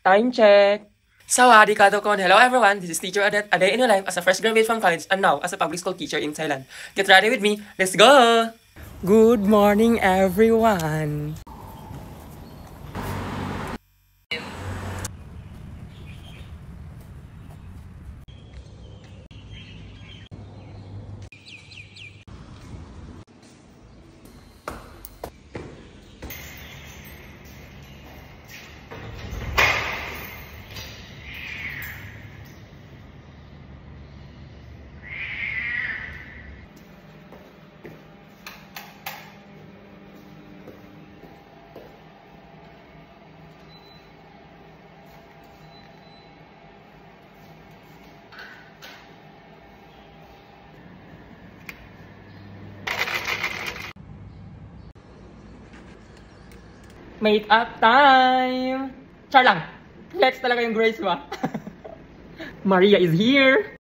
Time check! Sawadee ka, Dokon! Hello everyone, this is Teacher Adet, a day in your life as a fresh graduate from college and now as a public school teacher in Thailand. Get ready with me, let's go! Good morning everyone! Make up time! Char lang! Flex talaga yung Grace mo. Maria is here!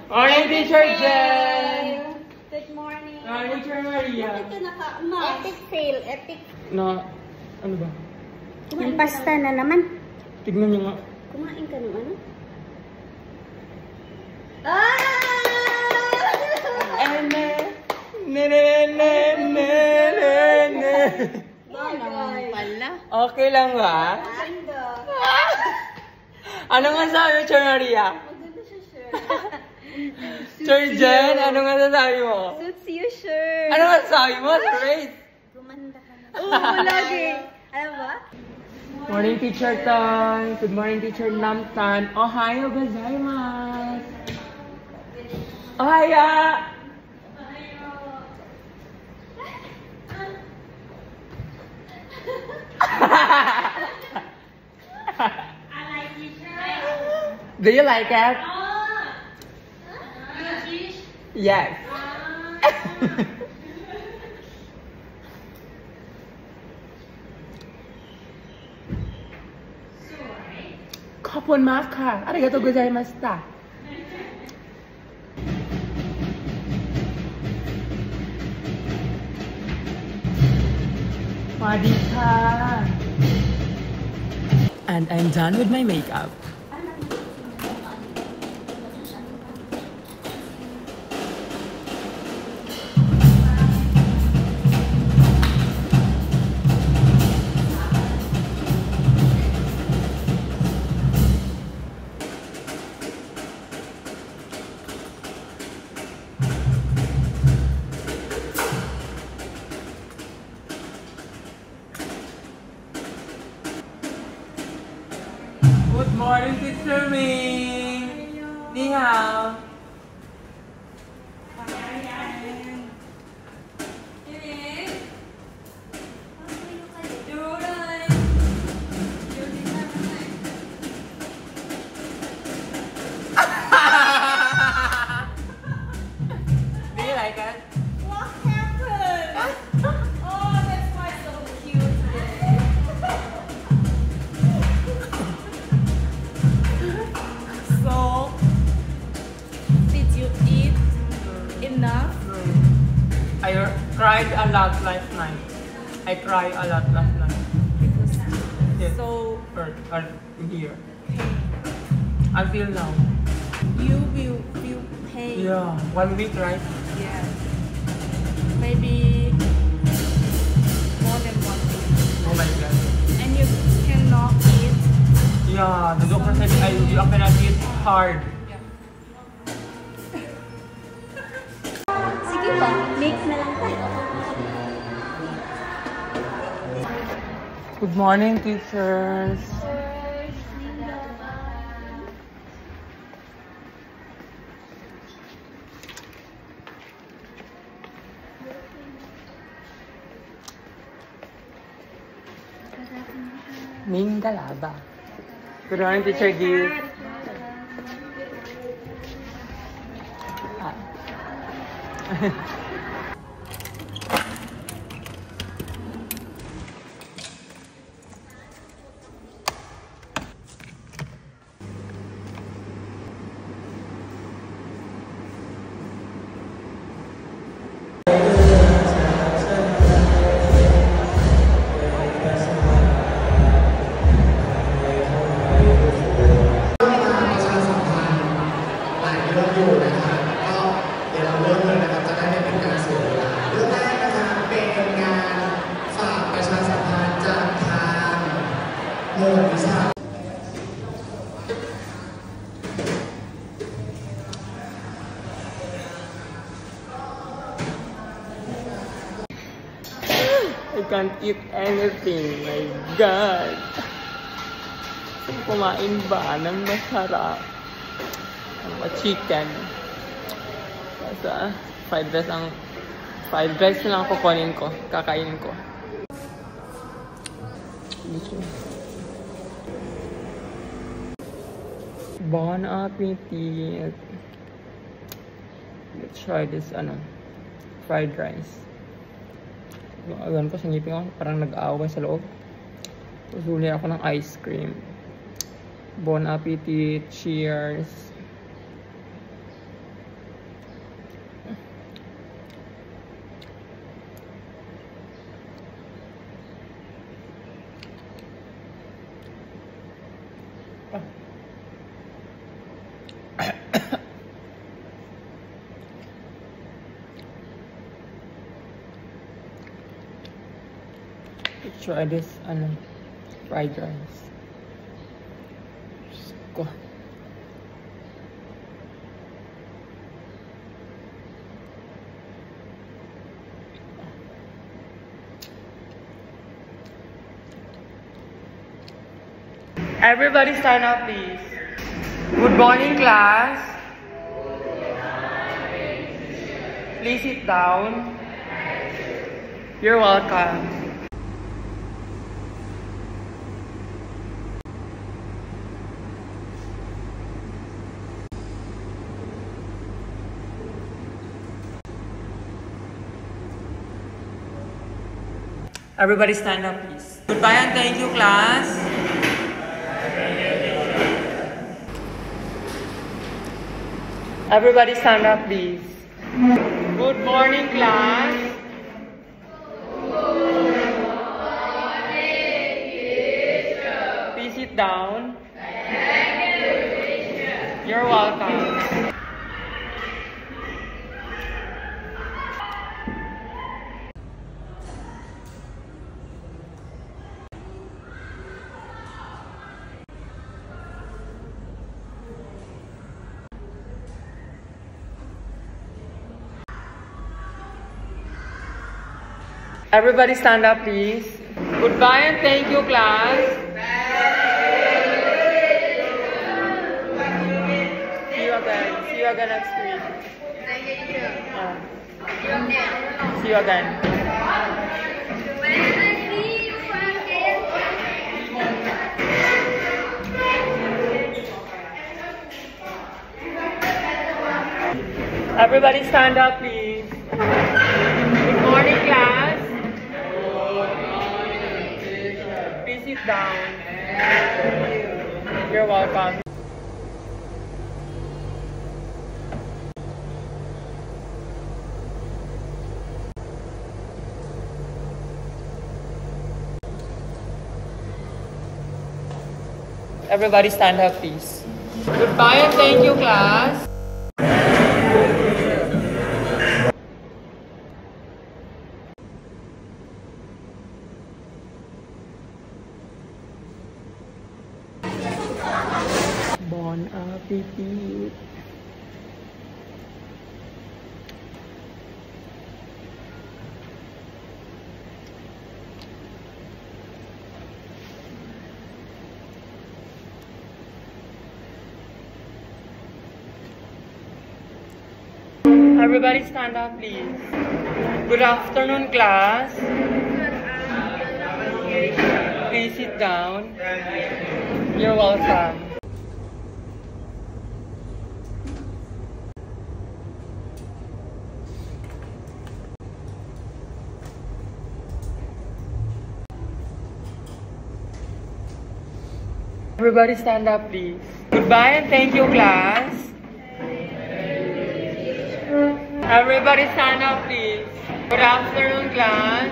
Morning, Teacher Jen! Good morning! Morning, Teacher Maria! Bakit ka naka-ma? Epic fail, epic. Na, ano ba? Yung pasta na naman. Tignan niyo nga. Kumain ka ng ano? Ah! Bagay. Pala. Okay lang ba? Ganda. Ano nga sabi mo, Teacher Maria? Maganda siya, sir. Teacher Jen, ano nga sabi mo? Suits you, sir. Ano nga sabi mo, Grace? Gumanda ka na. Oo, lagi. Alam ba? Morning, Teacher Tan. Good morning, Teacher Namtan. Ohayo gozaimasu. Ohaya! Do you like it? Yes. Koponmaka. Arigatou gozaimashita. Swadika. And I'm done with my makeup. Good morning, Teacher Ming! Ni hao! Do you like it? What happened? Oh, that's why so cute today. So, Did you eat enough? I cried a lot last night. I cried a lot last night. Because Yes. so Or here. Until now. you will feel pain. Yeah. 1 week, right? Yes. Maybe more than 1 week. Oh my god. And you cannot eat. Yeah, the doctor said you cannot eat hard. Sige ba? Mix na lang tayo. Good morning, teachers. Minggalaba. Good morning, Teacher Gil. I can't eat anything. My God. Kumain ba ng masarap? Ang chicken. Sa fried rice na lang kukunin ko. Kakainin ko. Bon appetit. Let's try this, fried rice. Ayan ko sa ngipin ko, parang nag-aaway sa loob. Usuli ako ng ice cream. Bon appetit. Cheers. Let's try this, fried rice. Go. Everybody stand up, please. Good morning, class. Please sit down. You're welcome. Everybody stand up, please. Goodbye and thank you, class. Everybody stand up, please. Good morning, class. Please sit down. You're welcome. Everybody stand up, please. Goodbye and thank you, class. See you again. See you again next week. See you again. Everybody stand up, please. Good morning, class. Please sit down. You're welcome. Everybody stand up, please. Goodbye and thank you, class. Bon appetit. Everybody stand up, please. Good afternoon, class. Please sit down. You're welcome. Everybody stand up, please. Goodbye and thank you, class. Everybody stand up, please. Good afternoon, class.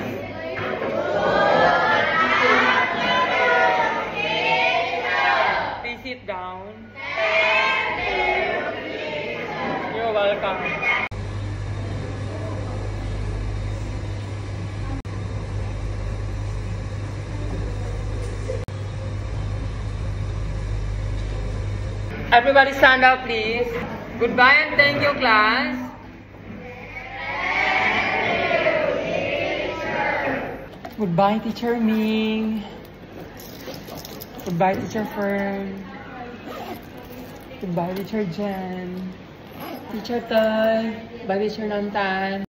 Please sit down. You're welcome. Everybody stand up, please. Goodbye and thank you, class. Goodbye, Teacher Ming. Goodbye, Teacher Fern. Goodbye, Teacher Jen. Teacher Toy. Bye, Teacher Nantan.